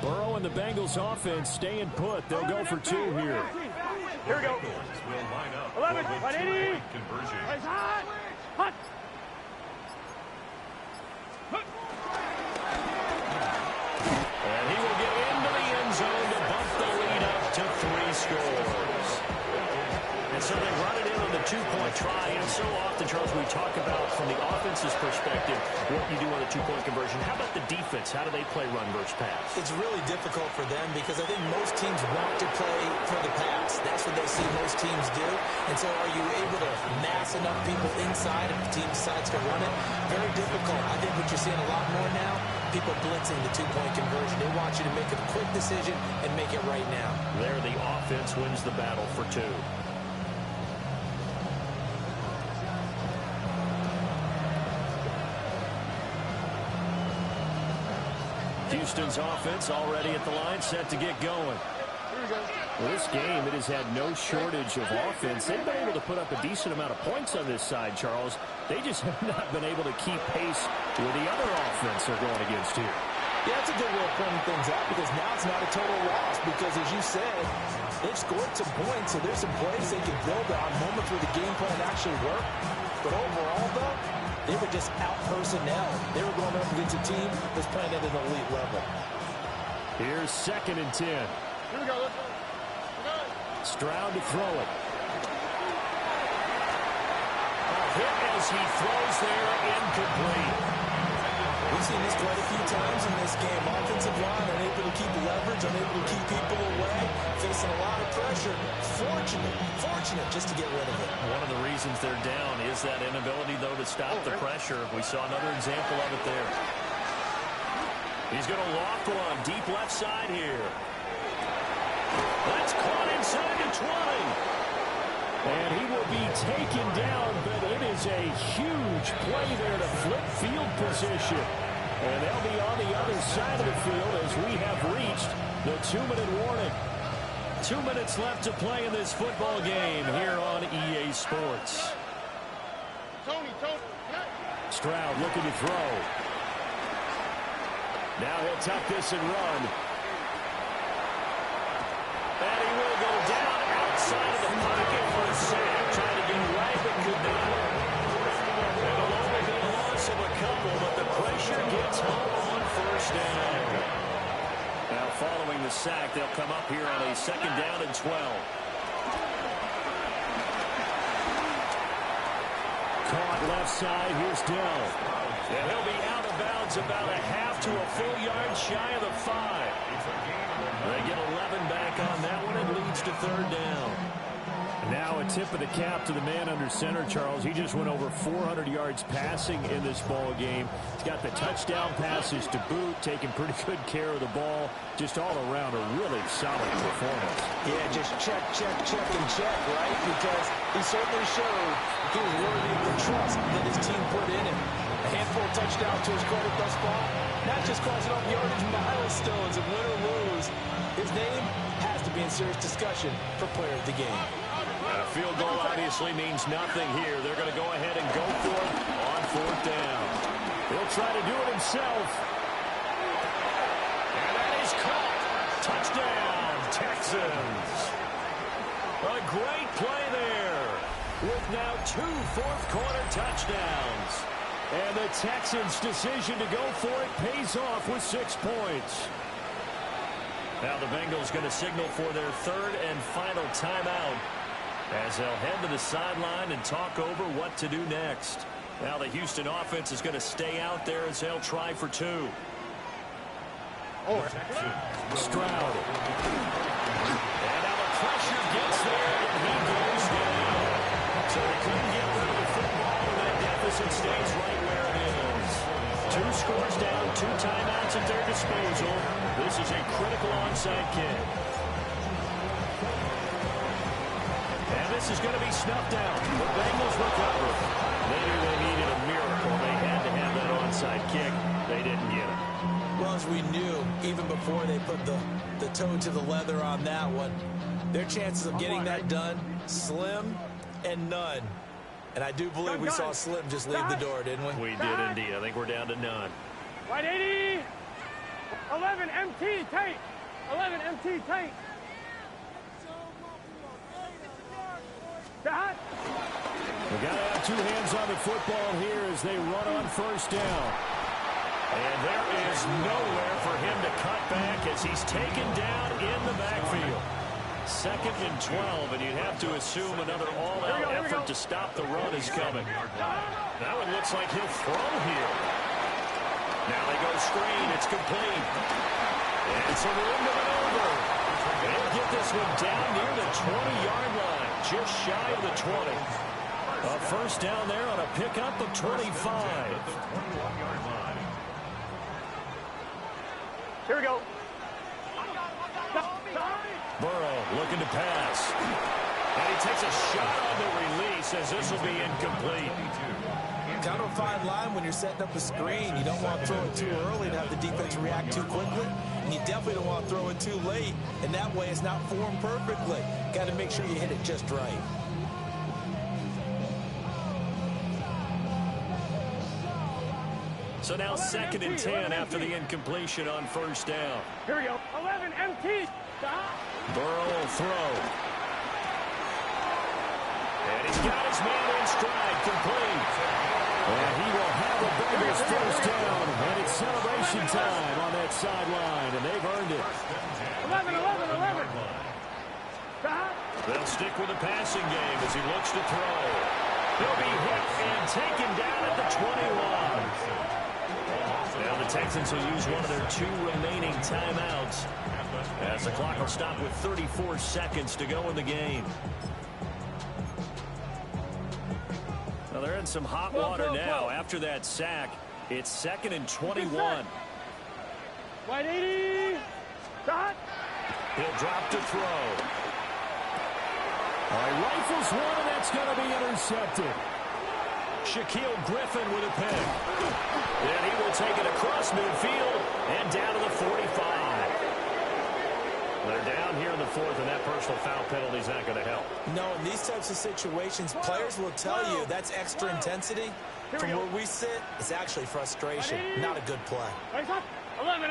Burrow and the Bengals offense staying put. They'll go for 2 here. Here we go. 11, 180. It's hot. Hot. And he will get into the end zone to bump the lead up to 3 scores. And so they run it in on the 2-point try. And so often, Charles, we talk about from the offense's perspective what you do on a 2-point conversion. How about the defense? How do they play run versus pass? It's really difficult for them because I think most teams want to play for the pass. That's what they see most teams do. And so are you able to mass enough people inside if the team decides to run it? Very difficult. I think what you're seeing a lot more now, people blitzing the 2-point conversion. They want you to make a quick decision and make it right now. There, the offense wins the battle for 2. Houston's offense already at the line, set to get going. Well, this game, it has had no shortage of offense. They've been able to put up a decent amount of points on this side, Charles. They just have not been able to keep pace with the other offense they're going against here. Yeah, that's a good way of pointing things out because now it's not a total loss because, as you said, they've scored some points, so there's some plays they can build on, moments where the game plan actually worked. But overall, though, they were just out-personnel. They were going up against a team that's playing at an elite level. Here's 2nd and 10. Here we go. Let's go. Stroud to throw it. A hit as he throws there, incomplete. We've seen this quite a few times in this game. Offensive line unable to keep leverage, unable to keep people away, facing a lot of pressure. Fortunate just to get rid of it. One of the reasons they're down is that inability, though, to stop the pressure. We saw another example of it there. He's going to loft one deep left side here. That's caught inside the 20. And he will be taken down, but it is a huge play there to flip field position. And they'll be on the other side of the field as we have reached the 2-minute warning. 2 minutes left to play in this football game here on EA Sports. Tony. Stroud looking to throw. Now he'll tuck this and run. And he will go down outside of the pocket for a sack. Trying to get right, but could not. And it'll only be a loss of a couple, but the pressure gets home on 1st down. Now following the sack, they'll come up here on a 2nd down and 12. Caught left side, here's Dell. And he'll be out of bounds about a half to a full yard shy of the 5. They get 11 back on that one. It leads to 3rd down. Now a tip of the cap to the man under center, Charles. He just went over 400 yards passing in this ball game. He's got the touchdown passes to boot, taking pretty good care of the ball. Just all around a really solid performance. Yeah, just check, and check, right? Because he certainly showed he was worthy of the trust that his team put in him. A handful of touchdowns to his credit thus far. Not just crossing off yardage milestones and win or lose. His name has to be in serious discussion for player of the game. A field goal obviously means nothing here. They're going to go ahead and go for it on 4th down. He'll try to do it himself. And that is caught. Touchdown, Texans. A great play there with now 2 fourth-quarter touchdowns. And the Texans' decision to go for it pays off with 6 points. Now the Bengals going to signal for their 3rd and final timeout as they'll head to the sideline and talk over what to do next. Now the Houston offense is going to stay out there as they'll try for 2. Stroud. And now the pressure gets there, and he goes down. So they couldn't get rid of the football, and that deficit stays right where it is. 2 scores down, 2 timeouts at their disposal. This is a critical onside kick. And this is going to be snuffed out. The Bengals recover. They knew they needed a miracle. They had to have that onside kick. They didn't get it. Well, as we knew, even before they put the toe to the leather on that one, their chances of getting that done, slim and none. And I do believe we saw Slim just leave the door, didn't we? We did indeed. I think we're down to none. Right 80. 11 MT tape. 11 MT tape. That. We got to have 2 hands on the football here as they run on 1st down. And there is nowhere for him to cut back as he's taken down in the backfield. 2nd and 12, and you'd have to assume another all-out effort to stop the run is coming. Now it looks like he'll throw here. Now they go screen. It's complete. And it's a room to maneuver. They'll get this one down near the 20-yard line, just shy of the 20. A 1st down there on a pickup of 25. Here we go. Burrow looking to pass. And he takes a shot on the release as this will be incomplete. Kind of a fine line when you're setting up a screen. You don't want to throw it too early and have the defense react too quickly. And you definitely don't want to throw it too late. And that way it's not formed perfectly. Got to make sure you hit it just right. So now 2nd and 10 after the incompletion on first down. Here we go. 11 MT. Burrow will throw. And he's got his man in stride, complete. And he will have a Bengals first down. And it's celebration time on that sideline, and they've earned it. 11. They'll stick with the passing game as he looks to throw. He'll be hit and taken down at the 21. Now the Texans will use one of their 2 remaining timeouts as the clock will stop with 34 seconds to go in the game. Now they're in some hot water now. After that sack, it's 2nd and 21. Wide 80. Shot. He'll drop to throw. All right, rifles one, and that's going to be intercepted. Shaquille Griffin with a pick. And he will take it across midfield and down to the 45. They're down here in the 4th, and that personal foul penalty is not going to help. No, in these types of situations, players will tell you that's extra intensity. From where we sit, it's actually frustration, not a good play. 11.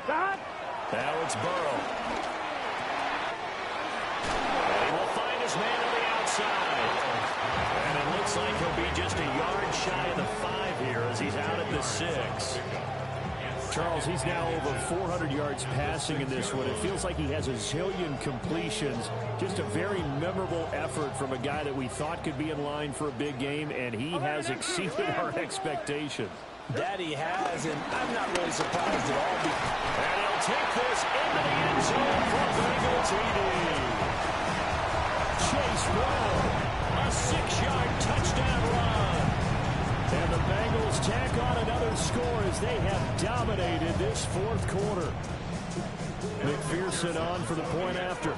Stop. Now it's Burrow. And he will find his man on the outside. And it looks like he'll be just a yard shy of the 5 here as he's out at the 6. Charles, he's now over 400 yards passing in this one. It feels like he has a zillion completions. Just a very memorable effort from a guy that we thought could be in line for a big game, and he has exceeded our expectations. That he has, and I'm not really surprised at all. And he'll take this into the end zone for Bengal TD. Chase Brown, a 6-yard touchdown run. And the Bengals tack on another score as they have dominated this 4th quarter. McPherson on for the point after.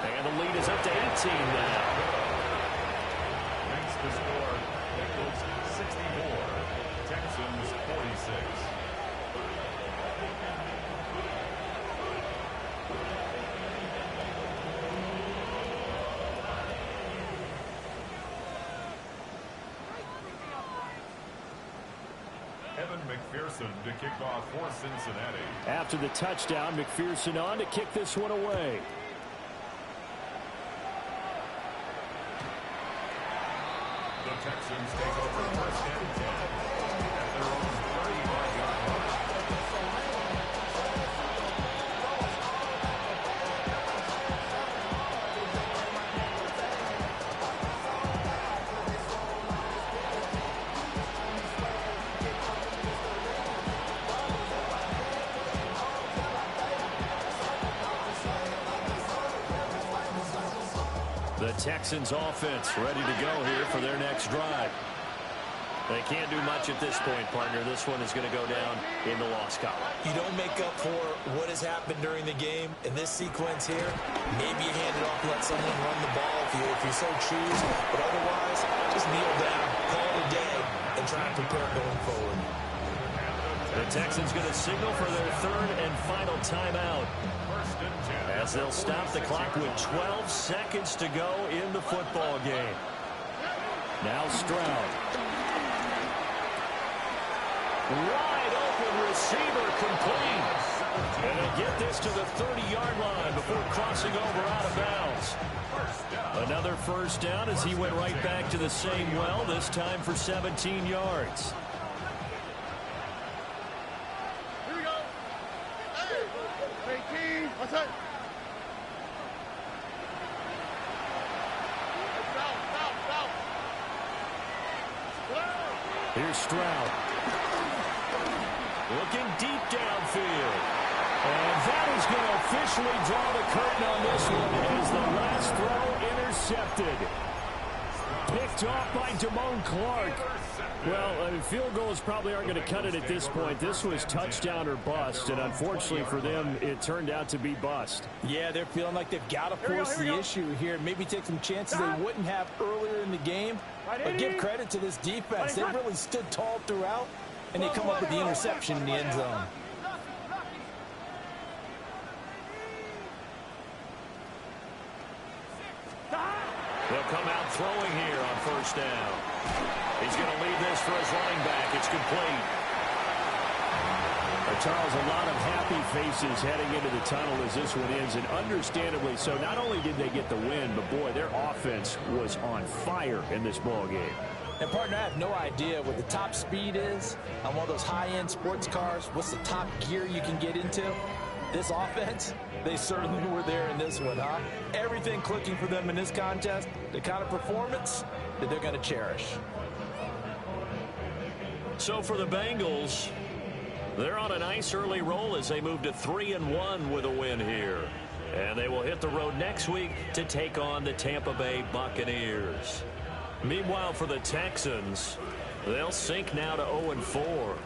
And the lead is up to 18 now. Makes the score. Bengals 64. Texans 46. Evan McPherson to kick off for Cincinnati. After the touchdown, McPherson on to kick this one away. The Texans take over 1st and 10 at their own 35-yard line. The Texans offense ready to go here for their next drive. They can't do much at this point, partner. This one is going to go down in the loss column. You don't make up for what has happened during the game. In this sequence here, maybe you hand it off, let someone run the ball if you so choose. But otherwise, just kneel down, call it a day, and try and prepare going forward. The Texans going to signal for their 3rd and final timeout, as they'll stop the clock with 12 seconds to go in the football game. Now Stroud. Wide open receiver complete. And they get this to the 30-yard line before crossing over out of bounds. Another first down as he went right back to the same well, this time for 17 yards. Here we go. Hey, 18. What's that? Here's Stroud. Looking deep downfield. And that is going to officially draw the curtain on this one as the last throw intercepted. Picked picked off by Damone Clark. Well, field goals probably aren't going to cut it at this point. This was touchdown or bust, and unfortunately for them, it turned out to be bust. Yeah, they're feeling like they've got to force the issue here. Maybe take some chances they wouldn't have earlier in the game. But give credit to this defense. They really stood tall throughout, and they come up with the interception in the end zone. They'll come out throwing here on first down. He's going to leave this for his running back. It's complete. Charles, a lot of happy faces heading into the tunnel as this one ends, and understandably so. Not only did they get the win, but, boy, their offense was on fire in this ball game. And, partner, I have no idea what the top speed is on one of those high-end sports cars. What's the top gear you can get into? This offense, they certainly were there in this one, huh? Everything clicking for them in this contest, the kind of performance that they're going to cherish. So for the Bengals, they're on a nice early roll as they move to 3-1 with a win here. And they will hit the road next week to take on the Tampa Bay Buccaneers. Meanwhile, for the Texans, they'll sink now to 0-4.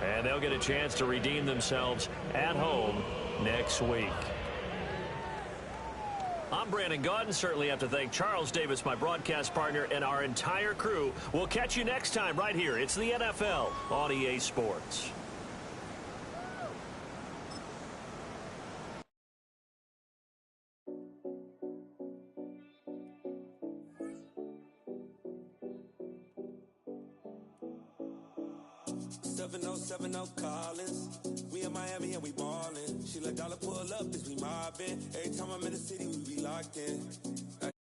And they'll get a chance to redeem themselves at home next week. I'm Brandon Gaudin. Certainly have to thank Charles Davis, my broadcast partner, and our entire crew. We'll catch you next time right here. It's the NFL on EA Sports. Collins. We in Miami and we ballin'. She let dollar pull up, this we mobbin'. Every time I'm in the city, we be locked in.